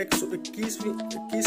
121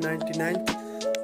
99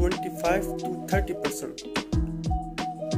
25 to 30%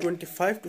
25 to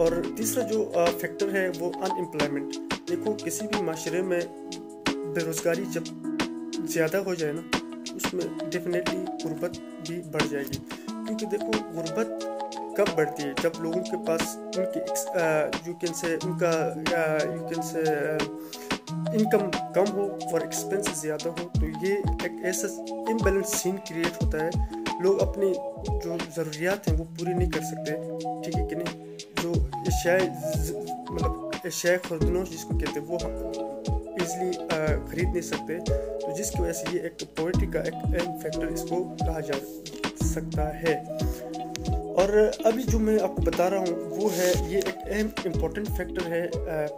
اور تیسرا جو فیکٹر ہے وہ ان امپلائمنٹ. دیکھو کسی بھی معاشرے میں بے روزگاری جب زیادہ ہو جائے نا اس میں ڈیفینیٹلی غربت بھی بڑھ جائے گی. کیونکہ دیکھو غربت کب بڑھتی ہے؟ جب لوگوں کے پاس ان کی ان کا انکم کم ہو اور ایکسپینس زیادہ ہو. تو یہ ایک ایسا امبیلنس سین کریٹ ہوتا ہے. لوگ اپنی جو ضروریات ہیں وہ پوری نہیں کر سکتے, ٹھیک ہے کہ نہیں. جو اشیاء خریدنوش جس کو کہتے ہیں وہ ایزلی خرید نہیں سکتے. تو جس کی وجہ سے یہ ایک پاورٹی کا ایک اہم فیکٹر اس کو کہا جا سکتا ہے. اور ابھی جو میں آپ کو بتا رہا ہوں وہ ہے یہ ایک اہم امپورٹنٹ فیکٹر ہے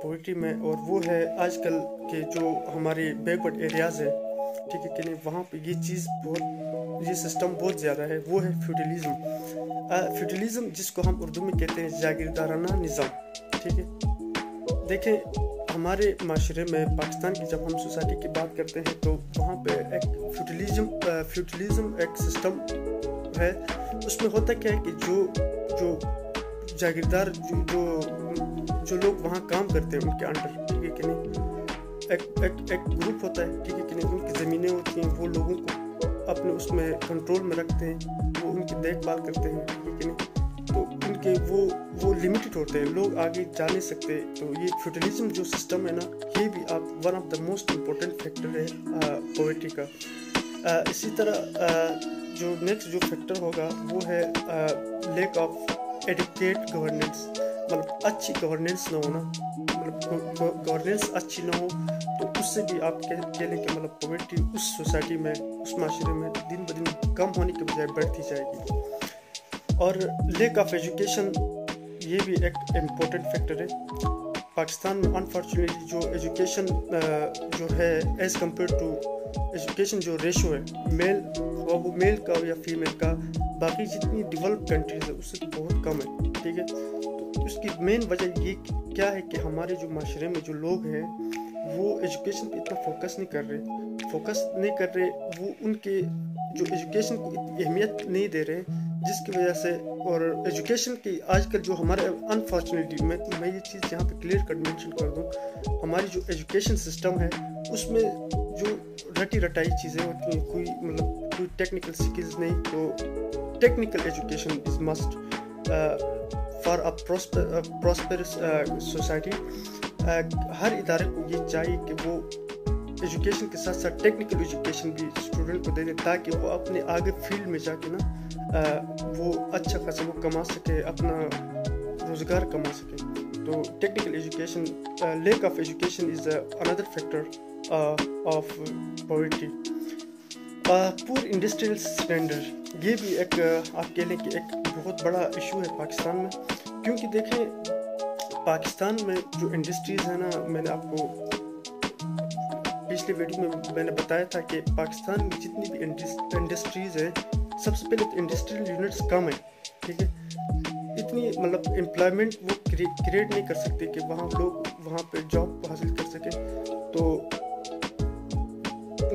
پاورٹی میں, اور وہ ہے آج کل کے جو ہمارے بیکورڈ ایریاز ہے, ٹھیک ہے کہ نہیں, وہاں پہ یہ سسٹم بہت زیادہ ہے. وہ ہے فیوڈلزم. فیوڈلزم جس کو ہم اردو میں کہتے ہیں جاگیردارانہ نظام, ٹھیک ہے. دیکھیں ہمارے معاشرے میں پاکستان کی جب ہم سوسائٹی کی بات کرتے ہیں تو وہاں پہ ایک فیوڈلزم ایک سسٹم ہے. اس میں ہوتا کیا ہے کہ جو جاگیردار جو لوگ وہاں کام کرتے ہیں ان کے انڈر, ٹھیک ہے کہ نہیں, ایک گروپ ہوتا ہے, ٹھیک ہے کہ نہیں. ان کی زمینیں ہوتی ہیں, وہ لوگوں کو اپنے اس میں کنٹرول میں رکھتے ہیں, وہ ان کی دیکھ بھال کرتے ہیں, ٹھیک ہے کہ نہیں. تو ان کے وہ لمیٹڈ ہوتے ہیں, لوگ آگے جا نہیں سکتے. تو یہ فیوڈلزم جو سسٹم ہے نا, یہ بھی one of the most important factor ہے پاورٹی کا. اسی طرح جو نیکسٹ جو فیکٹر ہوگا وہ ہے لیک آف ایڈیکویٹ گورننس. مطلب اچھی گورننس نہ ہونا, مطلب گورننس اچھی نہ ہو تو اس سے بھی آپ کہہ لیں کہ مطلب پاورٹی اس سوسائٹی میں, اس معاشرے میں دن بدن کم ہونے کے بجائے بڑھتی جائے گی. اور لیک آف ایجوکیشن یہ بھی ایک امپورٹنٹ فیکٹر ہے. پاکستان میں انفارچونیٹلی جو ایجوکیشن جو ہے ایز کمپیئر ٹو ایجوکیشن جو ریشو ہے میل کا یا فیمیل کا باقی جتنی ڈیولپ کنٹریز ہے اس سے بہت کم ہے, ٹھیک ہے. تو اس کی مین وجہ یہ کیا ہے کہ ہمارے جو معاشرے میں جو لوگ ہیں وہ ایجوکیشن پہ اتنا فوکس نہیں کر رہے. وہ ان کے جو ایجوکیشن کو اتنی اہمیت نہیں دے رہے, جس کی وجہ سے. اور ایجوکیشن کی آج کل جو ہمارے انفارچونیٹلی میں یہ چیز یہاں پہ کلیئر کٹ مینشن کر دوں, ہماری جو ایجوکیشن سسٹم ہے اس میں جو رٹائی چیزیں ہوتی ہیں, کوئی ٹیکنیکل سکلز نہیں. تو technical education is must for a prosperous society. ہر ادارے کو یہ چاہیے کہ وہ ایجوکیشن کے ساتھ ساتھ ٹیکنیکل ایجوکیشن بھی اسٹوڈنٹ کو دے دیں, تاکہ وہ اپنے آگے فیلڈ میں جا کے نا وہ اچھا خاصا وہ کما سکے, اپنا روزگار کما سکے. تو technical education, lack of education is another factor of poverty. پور انڈسٹریل اسٹینڈرڈ یہ بھی ایک آپ کہہ لیں کہ ایک بہت بڑا ایشو ہے پاکستان میں. کیونکہ دیکھیں پاکستان میں جو انڈسٹریز ہیں نا, میں نے آپ کو پچھلی ویڈیو میں نے بتایا تھا کہ پاکستان میں جتنی بھی انڈسٹریز ہیں سب سے پہلے تو انڈسٹریل یونٹس کم ہیں, ٹھیک ہے. اتنی مطلب امپلائمنٹ وہ کریٹ نہیں کر سکتے کہ لوگ وہاں پہ جاب حاصل کر سکیں. تو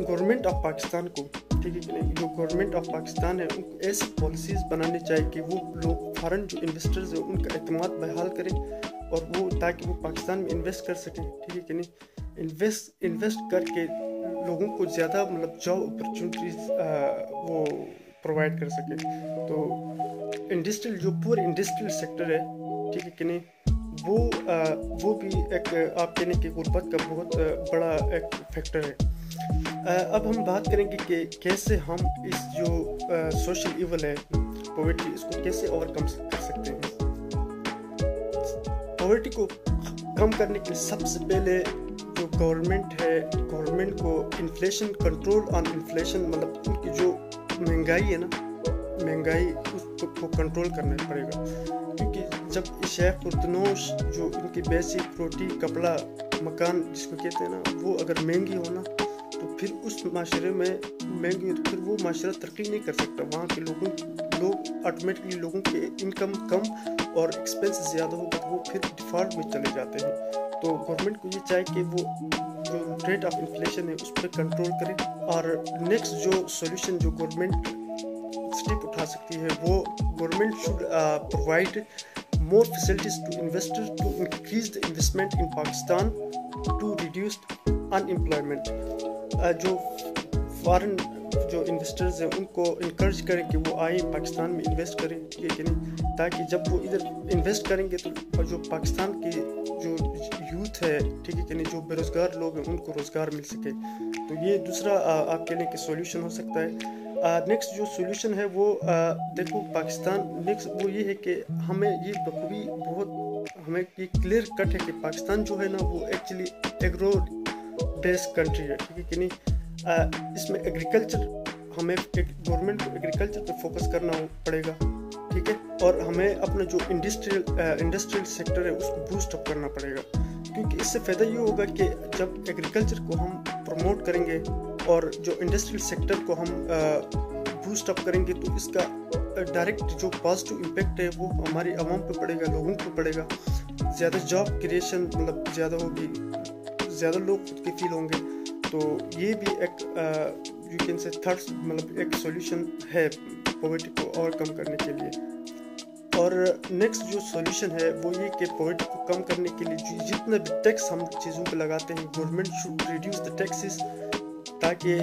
گورنمنٹ آف پاکستان کو, ٹھیک ہے کہ نہیں, جو گورنمنٹ آف پاکستان ہے ان کو ایسی پالیسیز بنانی چاہیے کہ وہ لوگ فارن جو انویسٹرز ہیں ان کا اعتماد بحال کریں, اور وہ تاکہ وہ پاکستان میں انویسٹ کر سکیں, ٹھیک ہے کہ نہیں. انویسٹ کر کے لوگوں کو زیادہ مطلب جاب اپرچونیٹیز وہ پرووائڈ کر سکے. تو انڈسٹریل جو پورا انڈسٹریل سیکٹر ہے, ٹھیک ہے کہ نہیں, وہ بھی ایک آپ کہنے کہ غربت کا بہت بڑا ایک فیکٹر ہے. اب ہم بات کریں گے کہ کیسے ہم اس جو سوشل ایول ہے پاورٹی, اس کو کیسے اوور کم کر سکتے ہیں. پاورٹی کو کم کرنے کے لیے سب سے پہلے جو گورنمنٹ ہے, گورنمنٹ کو انفلیشن کنٹرول آن انفلیشن, مطلب ان کی جو مہنگائی ہے نا, مہنگائی اس کو کنٹرول کرنا پڑے گا. کیونکہ جب اشیاء خردنوش جو ان کی بیسک روٹی کپڑا مکان جس کو کہتے ہیں نا, وہ اگر مہنگی ہونا تو پھر اس معاشرے میں مہنگی تو پھر وہ معاشرہ ترقی نہیں کر سکتا. وہاں کے لوگ آٹومیٹکلی لوگوں کے انکم کم اور ایکسپینس زیادہ ہوگا تو وہ پھر ڈیفالٹ میں چلے جاتے ہیں. تو گورنمنٹ کو یہ چاہیے کہ وہ جو ریٹ آف انفلیشن ہے اس پہ کنٹرول کرے. اور نیکسٹ جو سولوشن جو گورنمنٹ اسٹیپ اٹھا سکتی ہے وہ government should provide more facilities to investors to increase the investment in Pakistan to reduce unemployment. جو فارن جو انویسٹرز ہیں ان کو انکریج کریں کہ وہ آئیں پاکستان میں انویسٹ کریں، ٹھیک ہے کہ نہیں، تاکہ جب وہ ادھر انویسٹ کریں گے تو جو پاکستان کی جو یوتھ ہے، ٹھیک ہے کہ نہیں، جو بے روزگار لوگ ہیں ان کو روزگار مل سکے. تو یہ دوسرا آپ کہہ لیں کہ سولوشن ہو سکتا ہے. نیکسٹ جو سولوشن ہے وہ دیکھو پاکستان نیکسٹ وہ یہ ہے کہ ہمیں یہ بخوبی بہت ہمیں یہ کلیئر کٹ ہے کہ پاکستان جو ہے نا وہ ایکچولی ایگرو بیس کنٹری ہے، ٹھیک ہے کہ نہیں. اس میں ایگریکلچر ہمیں گورنمنٹ کو ایگریکلچر پہ فوکس کرنا پڑے گا، ٹھیک ہے، اور ہمیں اپنا جو انڈسٹریل سیکٹر ہے اس کو بوسٹ اپ کرنا پڑے گا. کیونکہ اس سے فائدہ یہ ہوگا کہ جب ایگریکلچر کو ہم پروموٹ کریں گے اور جو انڈسٹریل سیکٹر کو ہم بوسٹ اپ کریں گے تو اس کا ڈائریکٹ جو پازیٹیو امپیکٹ ہے وہ ہماری عوام پہ پڑے گا، لوگوں کو پڑے گا. زیادہ جاب کریشن مطلب زیادہ ہوگی، زیادہ لوگ خود کے فیل ہوں گے. تو یہ بھی ایک یو کین سے تھرڈ مطلب ایک سولوشن ہے پاورٹی کو اوور کم کرنے کے لیے. اور نیکسٹ جو سولوشن ہے وہ یہ کہ پاورٹی کو کم کرنے کے لیے جتنا بھی ٹیکس ہم چیزوں پہ لگاتے ہیں government should reduce the taxes تاکہ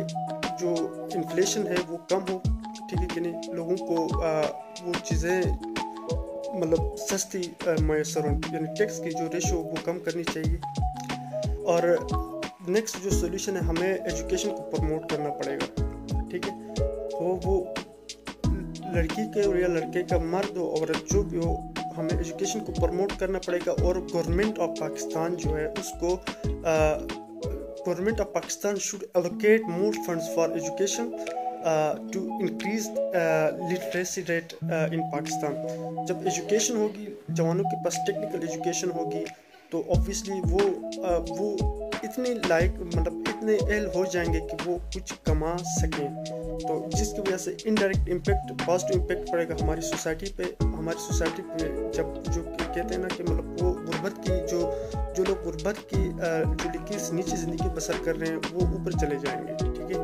جو انفلیشن ہے وہ کم ہو، ٹھیک ہے کہ نہیں، لوگوں کو وہ چیزیں مطلب سستی میسر ہوں، یعنی ٹیکس کی جو ریشو وہ کم کرنی چاہیے. اور نیکسٹ جو سولوشن ہے ہمیں ایجوکیشن کو پروموٹ کرنا پڑے گا، ٹھیک ہے. تو وہ لڑکی کے یا لڑکے کا مرد ہو عورت جو بھی ہو ہمیں ایجوکیشن کو پروموٹ کرنا پڑے گا. اور گورنمنٹ آف پاکستان جو ہے اس کو government of Pakistan should allocate more funds for education to increase literacy rate in Pakistan. جب ایجوکیشن ہوگی، جوانوں کے پاس ٹیکنیکل ایجوکیشن ہوگی تو اوبویسلی وہ اتنے لائق مطلب اتنے اہل ہو جائیں گے کہ وہ کچھ کما سکیں. تو جس کی وجہ سے انڈائریکٹ امپیکٹ پازیٹیو امپیکٹ پڑے گا ہماری سوسائٹی پہ. ہماری سوسائٹی پہ جب جو کہتے ہیں نا کہ مطلب وہ غربت کی جو لوگ غربت کی جو لکھی نیچی زندگی بسر کر رہے ہیں وہ اوپر چلے جائیں گے، ٹھیک ہے.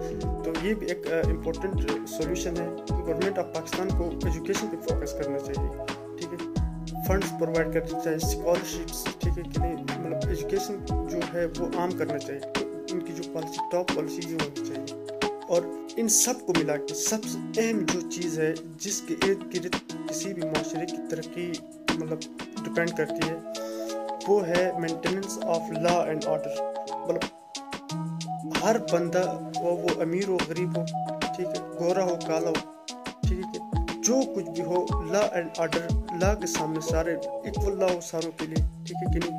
تو یہ بھی ایک امپورٹنٹ سولوشن ہے. گورنمنٹ آف پاکستان کو ایجوکیشن پہ فوکس کرنا چاہیے، ٹھیک ہے، فنڈس پرووائڈ کرنے چاہیے، اسکالرشپس، ٹھیک ہے کہ نہیں، مطلب ایجوکیشن جو ہے وہ عام کرنا چاہیے. ان کی جو پالیسی ٹاپ پالیسی یہ ہونی چاہیے. اور ان سب کو ملا کے سب سے اہم جو چیز ہے جس کے ارد گرد کسی بھی معاشرے کی ترقی مطلب ڈپینڈ کرتی ہے وہ ہے maintenance of law and order. مطلب ہر بندہ وہ امیر ہو غریب ہو، ٹھیک ہے، گورا ہو کالا ہو، ٹھیک ہے، جو کچھ بھی ہو لا اینڈ آرڈر، لا کے سامنے سارے ایکول لا ہو ساروں کے لیے، ٹھیک ہے کہ نہیں.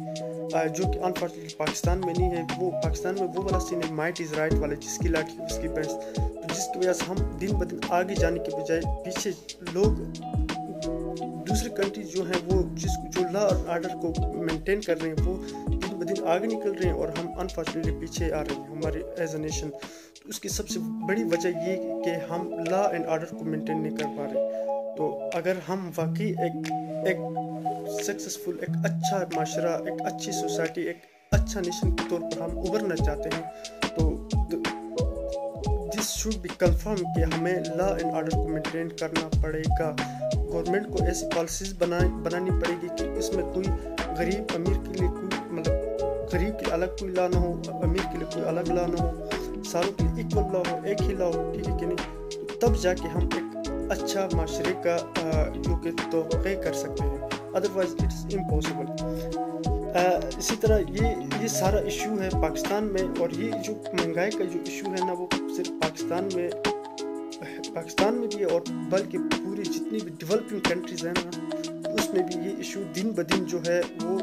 جو کہ انفارچونیٹلی پاکستان میں نہیں ہے. وہ پاکستان میں وہ والا سین ہے مائٹ از رائٹ والے، جس کی لاٹھی اس کی بھینس. تو جس کی وجہ سے ہم دن بدن آگے جانے کے بجائے پیچھے لوگ دوسری کنٹریز جو ہیں وہ جو لا اور آرڈر کو مینٹین کر رہے ہیں وہ دن بدن آگے نکل رہے ہیں اور ہم انفارچونیٹلی پیچھے آ رہے ہیں ہمارے ایز اے نیشن. تو اس کی سب سے بڑی وجہ یہ کہ ہم لا اینڈ آرڈر کو مینٹین نہیں کر پا رہے. تو اگر ہم واقعی ایک سکسیسفل ایک اچھا معاشرہ، ایک اچھی سوسائٹی، ایک اچھا نیشن کے طور پر ہم ابھرنا چاہتے ہیں تو دس شوڈ بی کنفرم کہ ہمیں لا اینڈ آرڈر کو مینٹین کرنا پڑے گا. گورنمنٹ کو ایسی پالیسیز بنانی پڑے گی کہ اس میں کوئی غریب امیر کے لیے کوئی مطلب غریب کے الگ کوئی لا نہ ہو، امیر کے لیے کوئی الگ لا نہ ہو، ساروں کے لیے ایکول لا ہو، ایک ہی لا ہو، ٹھیک ہے کہ نہیں. تب جا کے ہم ایک اچھا معاشرے کا جو کہ توقع کر سکتے ہیں. Otherwise it's impossible. اسی طرح یہ سارا ایشو ہے پاکستان میں. اور یہ جو مہنگائی کا جو ایشو ہے نا وہ صرف پاکستان میں بھی ہے اور بلکہ پوری جتنی بھی ڈیولپنگ کنٹریز ہیں نا اس میں بھی یہ ایشو دن بدن جو ہے وہ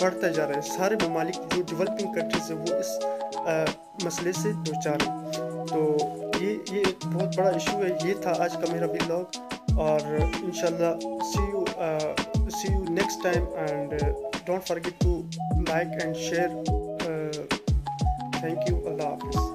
بڑھتا جا رہا ہے. سارے ممالک جو ڈیولپنگ کنٹریز ہیں وہ اس مسئلے سے دوچار ہیں. تو یہ ایک بہت بڑا ایشو ہے. یہ تھا آج کا میرا ولاگ اور انشاءاللہ see you next time and don't forget to like and share. Thank you. Allah Hafiz.